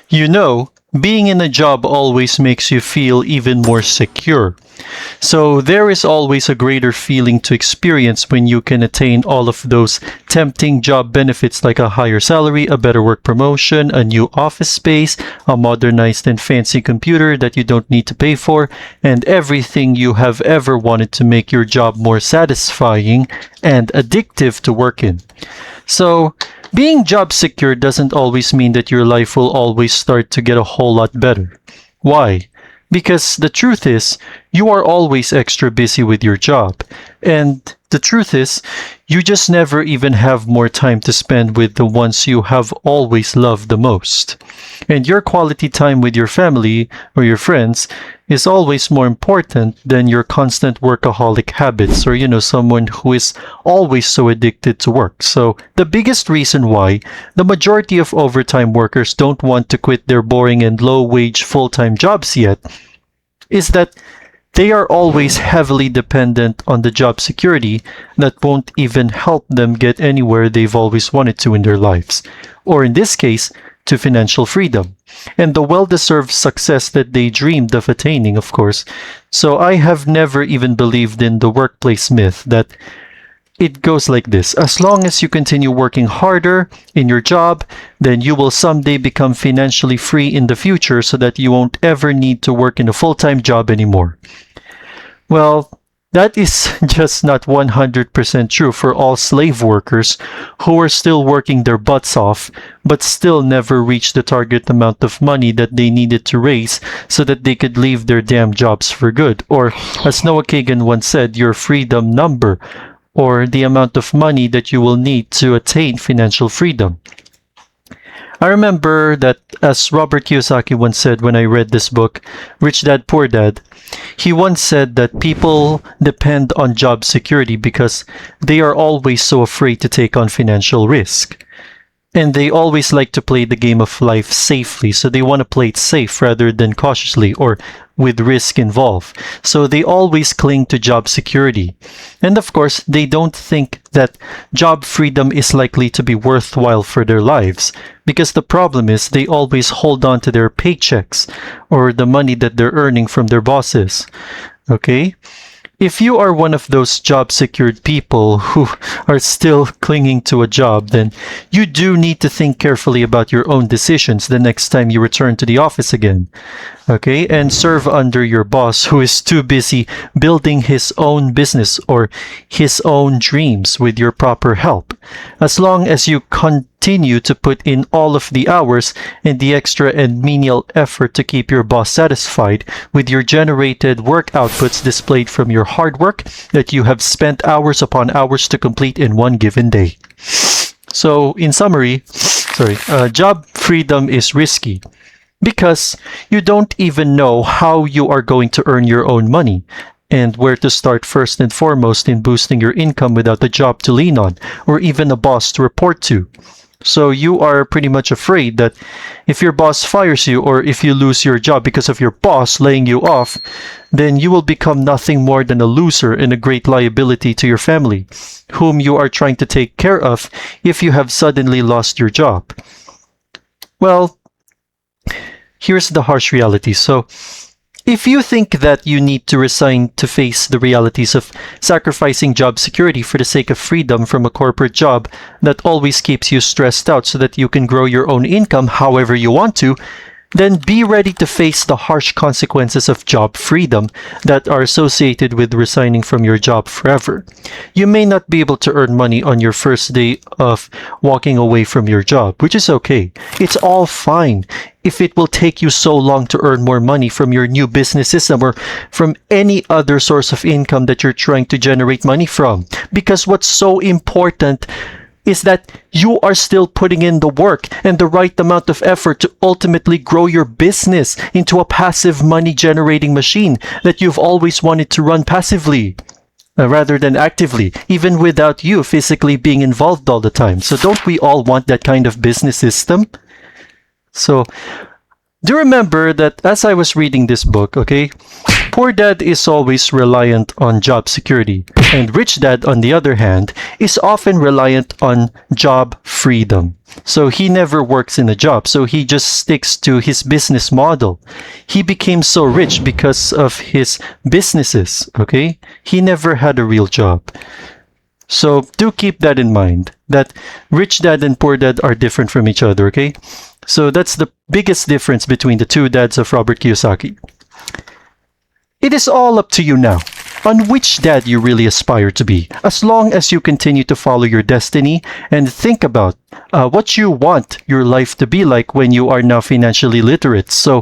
You know, being in a job always makes you feel even more secure. So there is always a greater feeling to experience when you can attain all of those tempting job benefits like a higher salary, a better work promotion, a new office space, a modernized and fancy computer that you don't need to pay for, and everything you have ever wanted to make your job more satisfying and addictive to work in. So, being job secure doesn't always mean that your life will always start to get a whole lot better. Why? Because the truth is, you are always extra busy with your job. And the truth is, you just never even have more time to spend with the ones you have always loved the most. And your quality time with your family or your friends is always more important than your constant workaholic habits or, someone who is always so addicted to work. So, the biggest reason why the majority of overtime workers don't want to quit their boring and low wage full time jobs yet is that they are always heavily dependent on the job security that won't even help them get anywhere they've always wanted to in their lives, or in this case, to financial freedom, and the well-deserved success that they dreamed of attaining, of course. So I have never even believed in the workplace myth that it goes like this: as long as you continue working harder in your job, then you will someday become financially free in the future so that you won't ever need to work in a full-time job anymore. Well, that is just not 100% true for all slave workers who are still working their butts off but still never reached the target amount of money that they needed to raise so that they could leave their damn jobs for good. Or, as Noah Kagan once said, your freedom number, or the amount of money that you will need to attain financial freedom. I remember that, as Robert Kiyosaki once said when I read this book, Rich Dad Poor Dad, he once said that people depend on job security because they are always so afraid to take on financial risk. And they always like to play the game of life safely, so they want to play it safe rather than cautiously or with risk involved. So they always cling to job security. And of course, they don't think that job freedom is likely to be worthwhile for their lives, because the problem is they always hold on to their paychecks or the money that they're earning from their bosses. Okay? If you are one of those job-secured people who are still clinging to a job, then you do need to think carefully about your own decisions the next time you return to the office again. Okay? And serve under your boss who is too busy building his own business or his own dreams with your proper help. As long as you continue to put in all of the hours and the extra and menial effort to keep your boss satisfied with your generated work outputs displayed from your hard work that you have spent hours upon hours to complete in one given day. So, in summary, job freedom is risky because you don't even know how you are going to earn your own money and where to start first and foremost in boosting your income without a job to lean on or even a boss to report to. So you are pretty much afraid that if your boss fires you or if you lose your job because of your boss laying you off, then you will become nothing more than a loser and a great liability to your family, whom you are trying to take care of if you have suddenly lost your job. Well, here's the harsh reality. So, if you think that you need to resign to face the realities of sacrificing job security for the sake of freedom from a corporate job that always keeps you stressed out so that you can grow your own income however you want to, then be ready to face the harsh consequences of job freedom that are associated with resigning from your job forever. You may not be able to earn money on your first day of walking away from your job, which is okay. It's all fine if it will take you so long to earn more money from your new business system or from any other source of income that you're trying to generate money from. Because what's so important is that you are still putting in the work and the right amount of effort to ultimately grow your business into a passive money generating machine that you've always wanted to run passively rather than actively, even without you physically being involved all the time. So don't we all want that kind of business system? So do remember that as I was reading this book, okay, Poor dad is always reliant on job security, and rich dad, on the other hand, is often reliant on job freedom. So he never works in a job, so he just sticks to his business model. He became so rich because of his businesses, okay? He never had a real job. So do keep that in mind, that rich dad and poor dad are different from each other, okay? So that's the biggest difference between the two dads of Robert Kiyosaki. It is all up to you now on which dad you really aspire to be, as long as you continue to follow your destiny and think about what you want your life to be like when you are now financially literate. So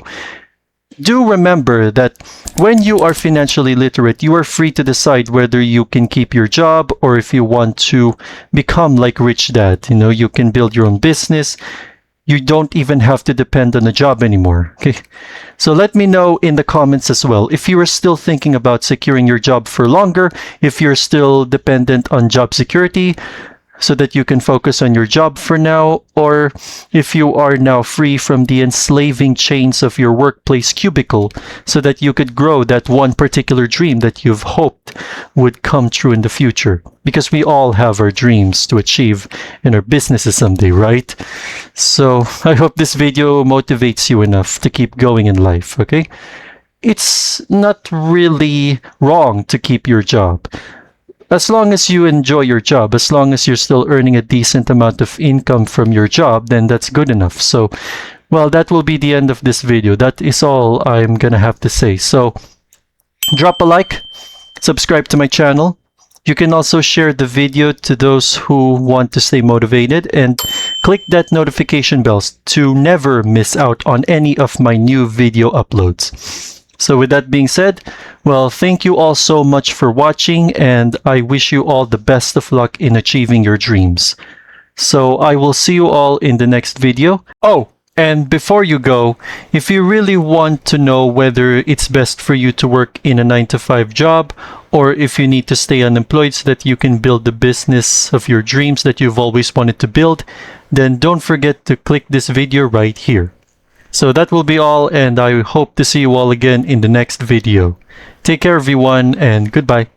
do remember that when you are financially literate, you are free to decide whether you can keep your job or if you want to become like rich dad. You know, you can build your own business. You don't even have to depend on a job anymore. Okay. So let me know in the comments as well if you are still thinking about securing your job for longer, if you're still dependent on job security so that you can focus on your job for now, or if you are now free from the enslaving chains of your workplace cubicle so that you could grow that one particular dream that you've hoped would come true in the future. Because we all have our dreams to achieve in our businesses someday, right? So I hope this video motivates you enough to keep going in life, okay? It's not really wrong to keep your job. As long as you enjoy your job, as long as you're still earning a decent amount of income from your job, then that's good enough. So, well, that will be the end of this video. That is all I'm gonna have to say. So, drop a like, subscribe to my channel. You can also share the video to those who want to stay motivated, and click that notification bell to never miss out on any of my new video uploads. So with that being said, well, thank you all so much for watching, and I wish you all the best of luck in achieving your dreams. So I will see you all in the next video. Oh, and before you go, if you really want to know whether it's best for you to work in a 9-to-5 job, or if you need to stay unemployed so that you can build the business of your dreams that you've always wanted to build, then don't forget to click this video right here. So that will be all, and I hope to see you all again in the next video. Take care everyone, and goodbye.